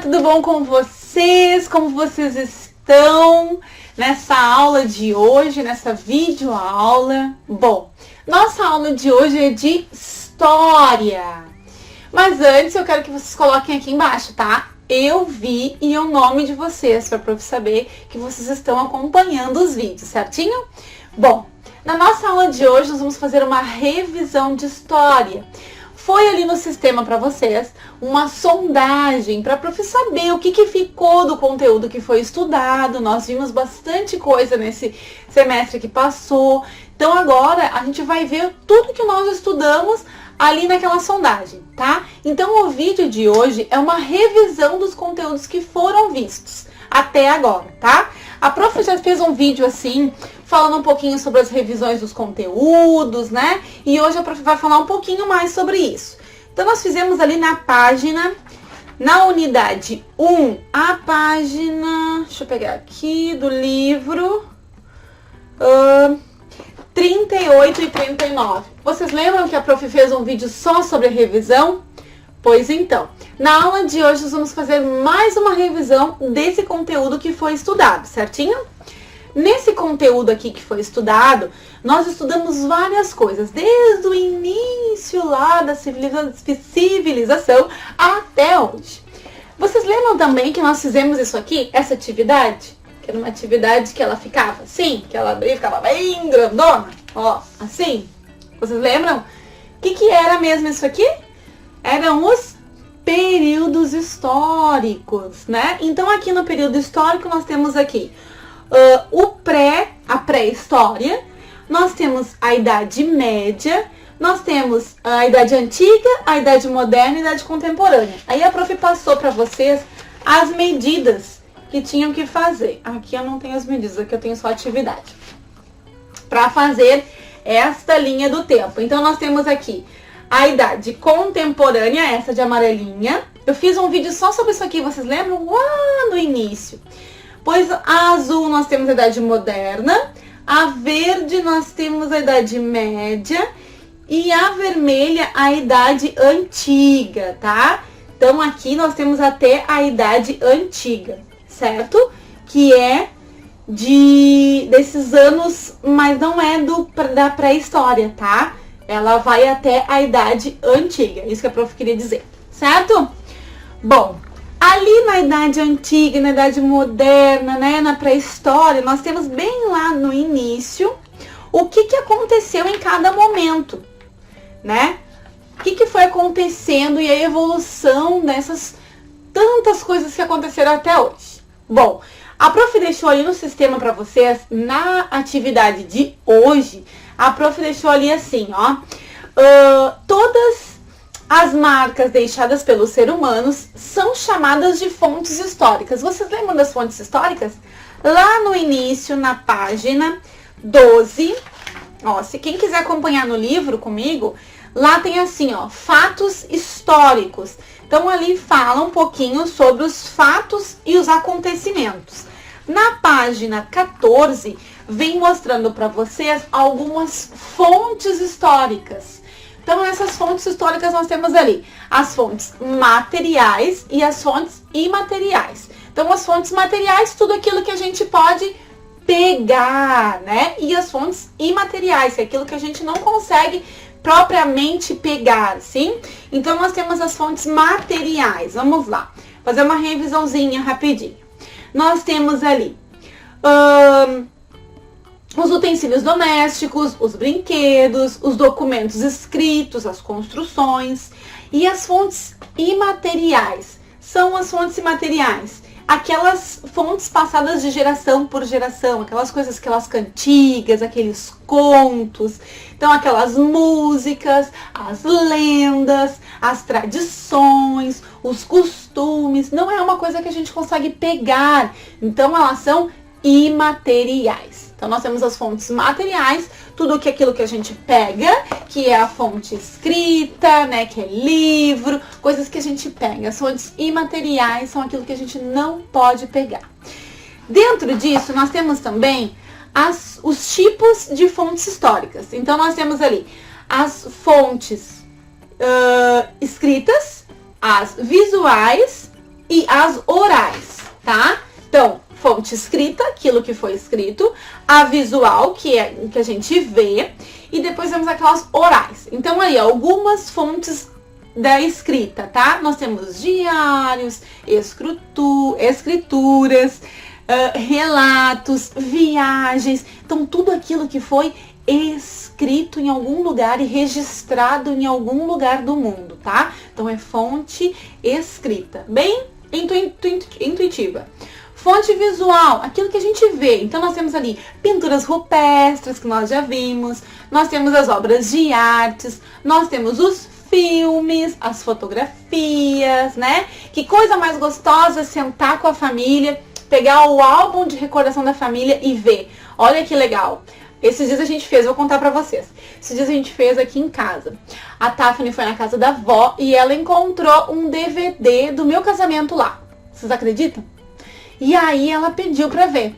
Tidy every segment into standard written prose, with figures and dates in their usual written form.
tudo bom com vocês? Como vocês estão nessa aula de hoje, nessa videoaula? Bom, nossa aula de hoje é de história. Mas antes eu quero que vocês coloquem aqui embaixo, tá? Eu vi e o nome de vocês, para eu saber que vocês estão acompanhando os vídeos, certinho? Bom, na nossa aula de hoje nós vamos fazer uma revisão de história. Foi ali no sistema para vocês uma sondagem para a saber o que ficou do conteúdo que foi estudado. Nós vimos bastante coisa nesse semestre que passou. Então agora a gente vai ver tudo que nós estudamos ali naquela sondagem, tá? Então o vídeo de hoje é uma revisão dos conteúdos que foram vistos até agora, tá? A prof já fez um vídeo assim, falando um pouquinho sobre as revisões dos conteúdos, né? E hoje a prof vai falar um pouquinho mais sobre isso. Então nós fizemos ali na página, na unidade 1, a página, deixa eu pegar aqui, do livro 38 e 39. Vocês lembram que a prof fez um vídeo só sobre revisão? Pois então, na aula de hoje nós vamos fazer mais uma revisão desse conteúdo que foi estudado, certinho? Nesse conteúdo aqui que foi estudado, nós estudamos várias coisas, desde o início lá da civilização até hoje. Vocês lembram também que nós fizemos isso aqui, essa atividade? Que era uma atividade que ela ficava assim, que ela abria e ficava bem grandona, ó, assim. Vocês lembram? O que era mesmo isso aqui? Eram os períodos históricos, né? Então aqui no período histórico nós temos aqui a pré-história, nós temos a Idade Média, nós temos a Idade Antiga, a Idade Moderna e a Idade Contemporânea. Aí a prof passou para vocês as medidas que tinham que fazer. Aqui eu não tenho as medidas, aqui eu tenho só a atividade. Para fazer esta linha do tempo. Então nós temos aqui a Idade Contemporânea, essa de amarelinha. Eu fiz um vídeo só sobre isso aqui, vocês lembram? Lá no início. Pois a azul nós temos a Idade Moderna, a verde nós temos a Idade Média e a vermelha a Idade Antiga, tá? Então aqui nós temos até a Idade Antiga, certo? Que é desses anos, mas não é da pré-história, tá? Ela vai até a Idade Antiga, isso que a prof queria dizer, certo? Bom, ali na Idade Antiga, na Idade Moderna, né, na pré-história, nós temos bem lá no início o que aconteceu em cada momento, né? O que foi acontecendo e a evolução dessas tantas coisas que aconteceram até hoje. Bom, a prof deixou ali no sistema para vocês, na atividade de hoje, a prof deixou ali assim, ó, todas as marcas deixadas pelos seres humanos são chamadas de fontes históricas. Vocês lembram das fontes históricas? Lá no início, na página 12, ó, se quem quiser acompanhar no livro comigo, lá tem assim, ó, fatos históricos. Então ali fala um pouquinho sobre os fatos e os acontecimentos. Na página 14, vem mostrando para vocês algumas fontes históricas. Então, nessas fontes históricas nós temos ali as fontes materiais e as fontes imateriais. Então, as fontes materiais, tudo aquilo que a gente pode pegar, né? E as fontes imateriais, que é aquilo que a gente não consegue propriamente pegar, sim? Então, nós temos as fontes materiais. Vamos lá, fazer uma revisãozinha rapidinho. Nós temos ali os utensílios domésticos, os brinquedos, os documentos escritos, as construções. E as fontes imateriais são as fontes imateriais, aquelas fontes passadas de geração por geração, aquelas coisas, aquelas cantigas, aqueles contos, então aquelas músicas, as lendas, as tradições, os costumes. Não é uma coisa que a gente consegue pegar, então elas são imateriais. Então nós temos as fontes materiais, tudo que aquilo que a gente pega, que é a fonte escrita, né, que é livro, coisas que a gente pega. As fontes imateriais são aquilo que a gente não pode pegar. Dentro disso, nós temos também os tipos de fontes históricas. Então nós temos ali as fontes escritas, as visuais e as orais, tá? Então, fonte escrita, aquilo que foi escrito, a visual, que é o que a gente vê, e depois temos aquelas orais. Então, aí, algumas fontes da escrita, tá? Nós temos diários, escrituras, relatos, viagens, então tudo aquilo que foi escrito em algum lugar e registrado em algum lugar do mundo, tá? Então é fonte escrita, bem intuitiva. Fonte visual, aquilo que a gente vê. Então nós temos ali pinturas rupestres, que nós já vimos, nós temos as obras de artes, nós temos os filmes, as fotografias, né? Que coisa mais gostosa sentar com a família, pegar o álbum de recordação da família e ver. Olha que legal. Esses dias a gente fez, vou contar pra vocês. Esses dias a gente fez aqui em casa. A Taffany foi na casa da avó e ela encontrou um DVD do meu casamento lá. Vocês acreditam? E aí ela pediu pra ver.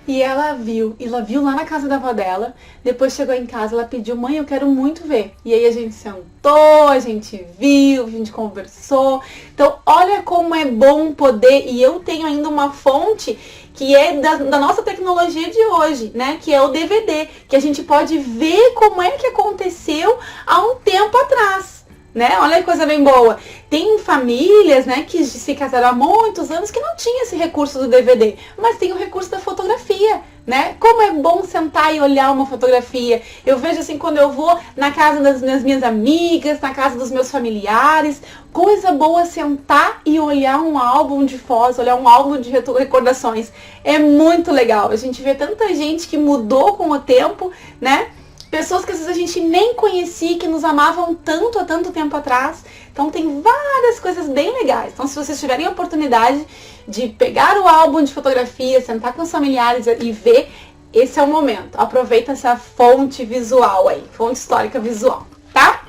E ela viu lá na casa da avó dela. Depois chegou em casa, ela pediu, mãe, eu quero muito ver. E aí a gente sentou, a gente viu, a gente conversou. Então, olha como é bom poder, e eu tenho ainda uma fonte que é da nossa tecnologia de hoje, né? Que é o DVD, que a gente pode ver como é que aconteceu há um tempo atrás. Né? Olha que coisa bem boa. Tem famílias, né, que se casaram há muitos anos que não tinha esse recurso do DVD, mas tem o recurso da fotografia, né? Como é bom sentar e olhar uma fotografia. Eu vejo assim, quando eu vou na casa das minhas amigas, na casa dos meus familiares, coisa boa sentar e olhar um álbum de fotos, olhar um álbum de recordações. É muito legal. A gente vê tanta gente que mudou com o tempo, né? Pessoas que às vezes a gente nem conhecia, que nos amavam tanto há tanto tempo atrás. Então tem várias coisas bem legais. Então se vocês tiverem a oportunidade de pegar o álbum de fotografia, sentar com os familiares e ver, esse é o momento. Aproveita essa fonte visual aí, fonte histórica visual, tá?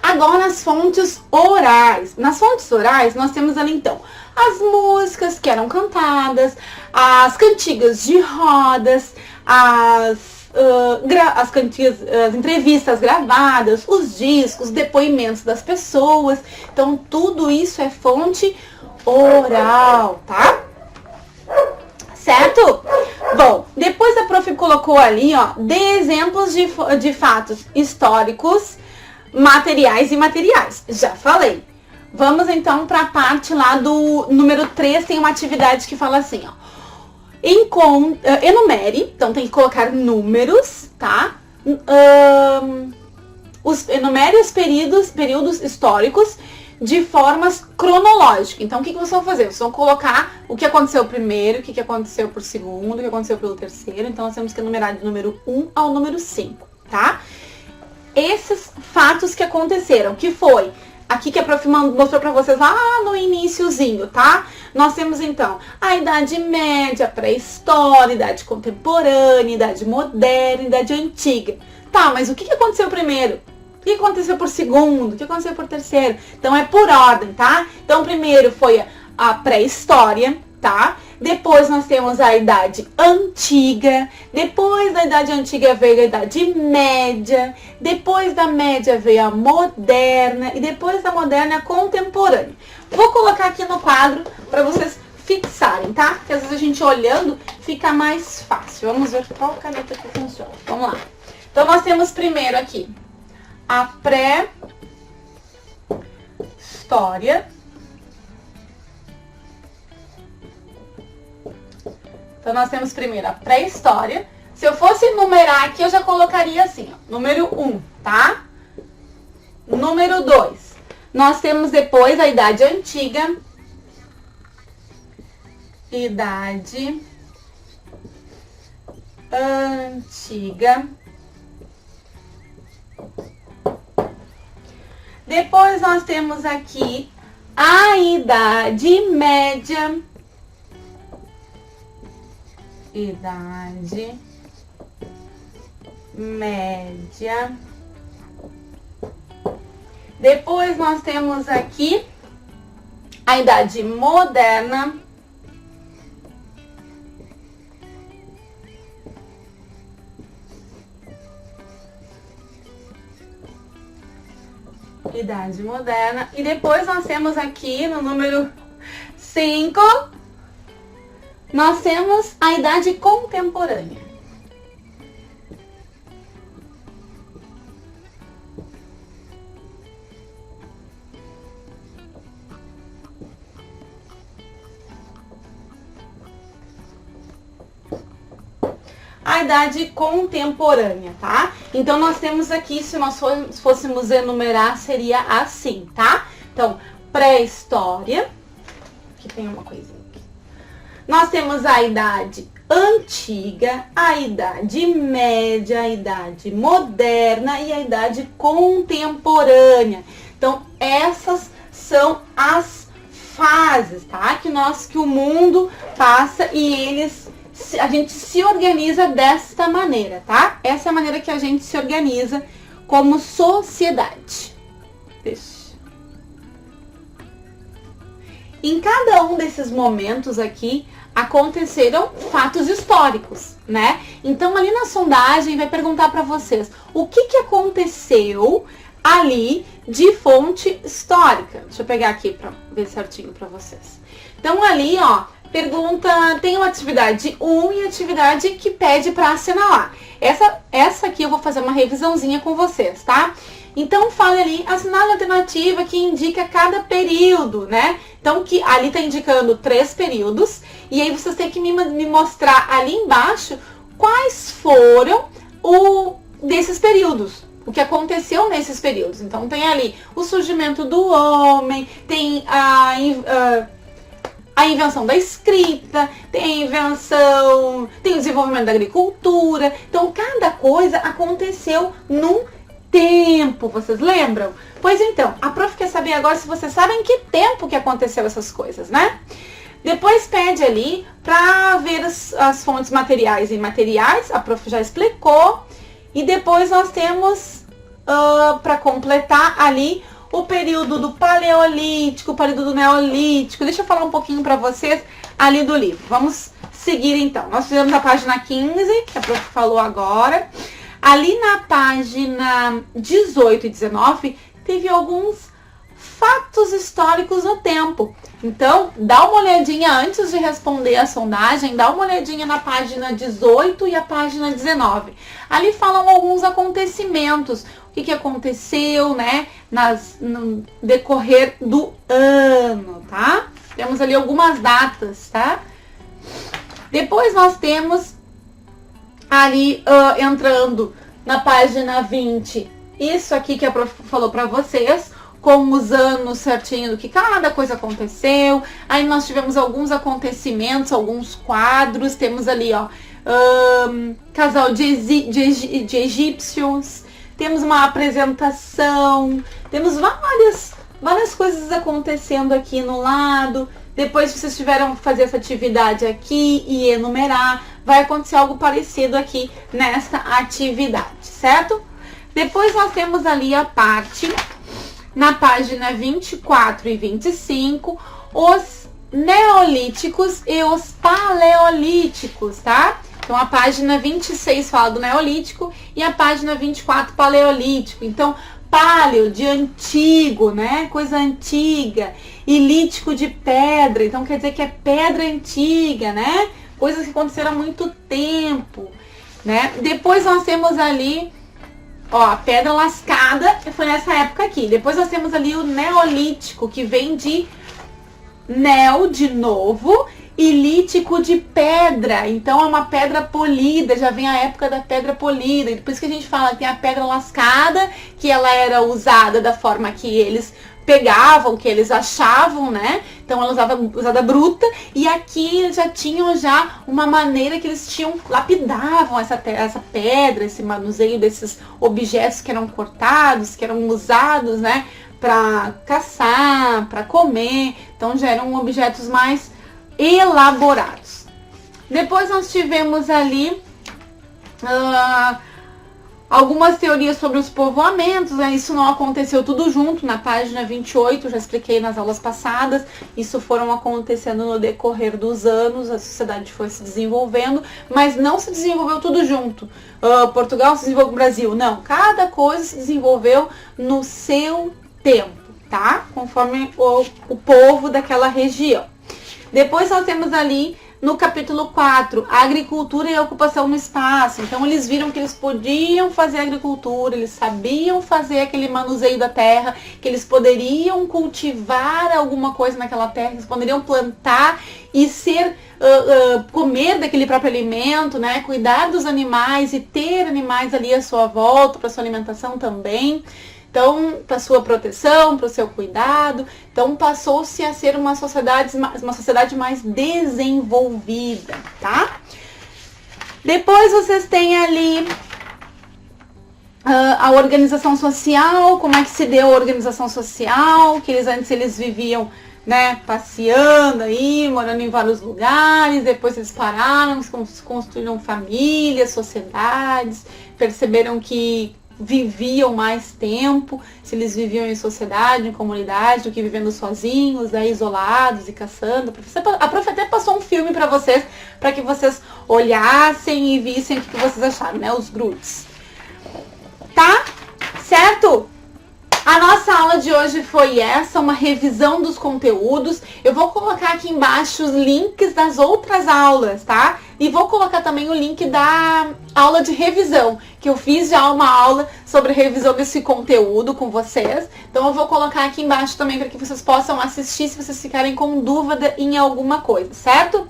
Agora nas fontes orais. Nas fontes orais nós temos ali então as músicas que eram cantadas, as cantigas de rodas, as entrevistas gravadas, os discos, depoimentos das pessoas. Então, tudo isso é fonte oral, tá? Certo? Bom, depois a prof colocou ali, ó, de exemplos de fatos históricos, materiais e imateriais. Já falei. Vamos então para a parte lá do número 3, tem uma atividade que fala assim, ó. Enumere, então tem que colocar números, tá? Enumere os períodos históricos de formas cronológicas. Então, o que vocês vão fazer? Vocês vão colocar o que aconteceu primeiro, o que aconteceu por segundo, o que aconteceu pelo terceiro. Então, nós temos que enumerar do número 1 ao número 5, tá? Esses fatos que aconteceram, que foi... Aqui que a prof mostrou pra vocês lá no iniciozinho, tá? Nós temos, então, a Idade Média, pré-história, Idade Contemporânea, Idade Moderna, Idade Antiga. Tá, mas o que aconteceu primeiro? O que aconteceu por segundo? O que aconteceu por terceiro? Então, é por ordem, tá? Então, primeiro foi a pré-história, tá? Depois nós temos a Idade Antiga, depois da Idade Antiga veio a Idade Média, depois da Média veio a Moderna e depois da Moderna a Contemporânea. Vou colocar aqui no quadro para vocês fixarem, tá? Porque às vezes a gente olhando fica mais fácil. Vamos ver qual caneta que funciona. Vamos lá. Então nós temos primeiro aqui a pré-história. Então, nós temos primeiro a pré-história. Se eu fosse numerar aqui, eu já colocaria assim, ó, número 1, tá? Número 2. Nós temos depois a Idade Antiga. Idade Antiga. Depois nós temos aqui a Idade Média. Idade Média. Depois nós temos aqui a Idade Moderna. Idade Moderna. E depois nós temos aqui no número 5, nós temos a idade contemporânea. A idade contemporânea, tá? Então, nós temos aqui, se nós fôssemos enumerar, seria assim, tá? Então, pré-história, aqui tem uma coisinha aqui. Nós temos a idade antiga, a idade média, a idade moderna e a idade contemporânea. Então, essas são as fases, tá? Que o mundo passa e a gente se organiza desta maneira, tá? Essa é a maneira que a gente se organiza como sociedade. Em cada um desses momentos aqui, aconteceram fatos históricos, né? Então, ali na sondagem, vai perguntar para vocês o que aconteceu ali de fonte histórica. Deixa eu pegar aqui para ver certinho para vocês. Então, ali, ó, pergunta, tem uma atividade 1 e atividade que pede para assinalar. Essa aqui eu vou fazer uma revisãozinha com vocês, tá? Então, fala ali, assinale a alternativa que indica cada período, né? Então, que ali tá indicando 3 períodos. E aí, vocês têm que me mostrar ali embaixo quais foram desses períodos. O que aconteceu nesses períodos. Então, tem ali o surgimento do homem, tem a invenção da escrita, tem o desenvolvimento da agricultura. Então, cada coisa aconteceu num tempo, vocês lembram? Pois então, a prof quer saber agora se vocês sabem que tempo que aconteceu essas coisas, né? Depois pede ali para ver as fontes materiais e imateriais, a prof já explicou. E depois nós temos, para completar ali, o período do Paleolítico, o período do Neolítico. Deixa eu falar um pouquinho para vocês ali do livro. Vamos seguir então. Nós fizemos a página 15, que a prof falou agora. Ali na página 18 e 19, teve alguns fatos históricos no tempo. Então, dá uma olhadinha antes de responder a sondagem, dá uma olhadinha na página 18 e a página 19. Ali falam alguns acontecimentos, o que aconteceu, né, no decorrer do ano, tá? Temos ali algumas datas, tá? Depois nós temos ali, entrando na página 20, isso aqui que a prof falou para vocês, com os anos certinho do que cada coisa aconteceu. Aí nós tivemos alguns acontecimentos, alguns quadros, temos ali, ó, casal de egípcios, temos uma apresentação, temos várias coisas acontecendo aqui no lado. Depois, se vocês tiveram que fazer essa atividade aqui e enumerar, vai acontecer algo parecido aqui nessa atividade, certo? Depois nós temos ali a parte, na página 24 e 25, os neolíticos e os paleolíticos, tá? Então, a página 26 fala do neolítico e a página 24, paleolítico. Então, paleo, de antigo, né? Coisa antiga. E lítico, de pedra. Então, quer dizer que é pedra antiga, né? Coisas que aconteceram há muito tempo, né? Depois nós temos ali, ó, a pedra lascada, foi nessa época aqui. Depois nós temos ali o neolítico, que vem de neo, de novo, e lítico, de pedra. Então é uma pedra polida, já vem a época da pedra polida. E por isso que a gente fala que tem a pedra lascada, que ela era usada da forma que eles pegavam, que eles achavam, né? Então ela usada bruta, e aqui eles já tinham uma maneira que eles lapidavam essa pedra, esse manuseio desses objetos que eram cortados, que eram usados, né, para caçar, para comer. Então já eram objetos mais elaborados. Depois nós tivemos ali algumas teorias sobre os povoamentos, né? Isso não aconteceu tudo junto, na página 28, já expliquei nas aulas passadas, isso foram acontecendo no decorrer dos anos, a sociedade foi se desenvolvendo, mas não se desenvolveu tudo junto. Portugal se desenvolveu no Brasil, não, cada coisa se desenvolveu no seu tempo, tá? Conforme o povo daquela região. Depois nós temos ali no capítulo 4, a agricultura e a ocupação no espaço. Então eles viram que eles podiam fazer agricultura, eles sabiam fazer aquele manuseio da terra, que eles poderiam cultivar alguma coisa naquela terra, eles poderiam plantar e comer daquele próprio alimento, né? Cuidar dos animais e ter animais ali à sua volta, para sua alimentação também. Então, para sua proteção, para o seu cuidado. Então, passou-se a ser uma sociedade mais desenvolvida, tá? Depois vocês têm ali a organização social, como é que se deu a organização social, que antes eles viviam, né, passeando aí, morando em vários lugares, depois eles pararam, construíram famílias, sociedades, perceberam que viviam mais tempo, se eles viviam em sociedade, em comunidade, do que vivendo sozinhos, né, isolados e caçando. A prof até passou um filme para vocês, para que vocês olhassem e vissem o que vocês acharam, né, os Groots. Tá? Certo? A nossa aula de hoje foi essa, uma revisão dos conteúdos. Eu vou colocar aqui embaixo os links das outras aulas, tá? E vou colocar também o link da aula de revisão, que eu fiz já uma aula sobre revisão desse conteúdo com vocês. Então eu vou colocar aqui embaixo também para que vocês possam assistir se vocês ficarem com dúvida em alguma coisa, certo?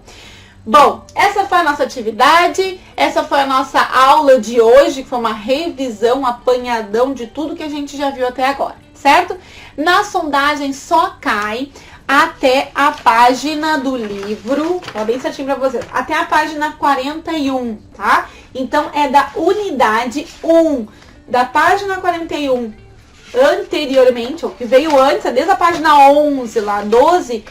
Bom, essa foi a nossa atividade, essa foi a nossa aula de hoje, que foi uma revisão, um apanhadão de tudo que a gente já viu até agora, certo? Na sondagem só cai até a página do livro, ó, bem certinho pra vocês, até a página 41, tá? Então é da unidade 1, da página 41 anteriormente, ou que veio antes, desde a página 11, lá, 12,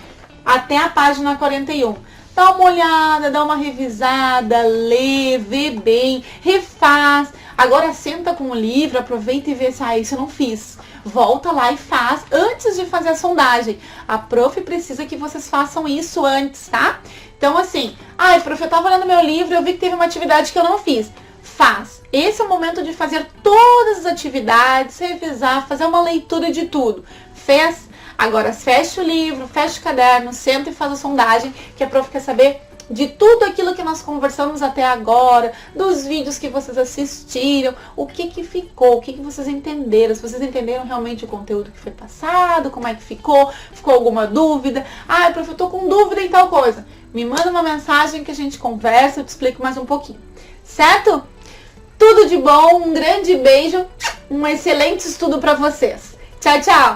até a página 41. Dá uma olhada, dá uma revisada, lê, vê bem, refaz. Agora senta com o livro, aproveita e vê se isso eu não fiz. Volta lá e faz antes de fazer a sondagem. A prof precisa que vocês façam isso antes, tá? Então assim, prof, eu tava olhando meu livro e eu vi que teve uma atividade que eu não fiz. Faz. Esse é o momento de fazer todas as atividades, revisar, fazer uma leitura de tudo. Fez? Agora fecha o livro, fecha o caderno, senta e faz a sondagem, que a prof quer saber de tudo aquilo que nós conversamos até agora, dos vídeos que vocês assistiram, o que ficou, o que vocês entenderam, se vocês entenderam realmente o conteúdo que foi passado, como é que ficou alguma dúvida, prof, eu tô com dúvida em tal coisa, me manda uma mensagem que a gente conversa, eu te explico mais um pouquinho, certo? Tudo de bom, um grande beijo, um excelente estudo para vocês. Tchau, tchau!